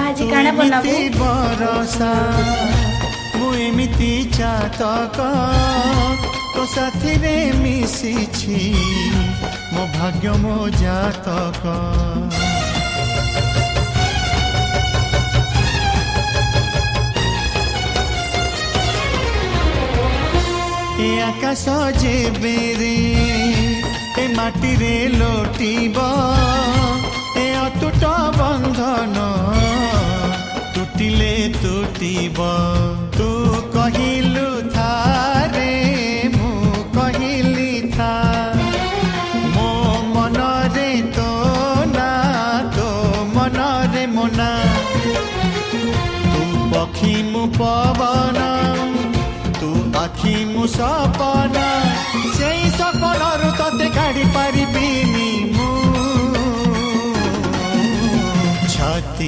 आज काना बनाबो बरसा मु एमिति चातक तो साथी रे मिसिछि मो भाग्य मो जातक ए आकाश जेबेरे ए माटी रे लोटिब ए अतुट बंधन टूटिले टूटिब तू कहिलु थारे मु कहिली था मो मन रे तो ना तो मन रे मोना तू पक्षी मु पवन तू आखि मु सपना से सपन तते काढ़ी पारिबिनी मु छाती।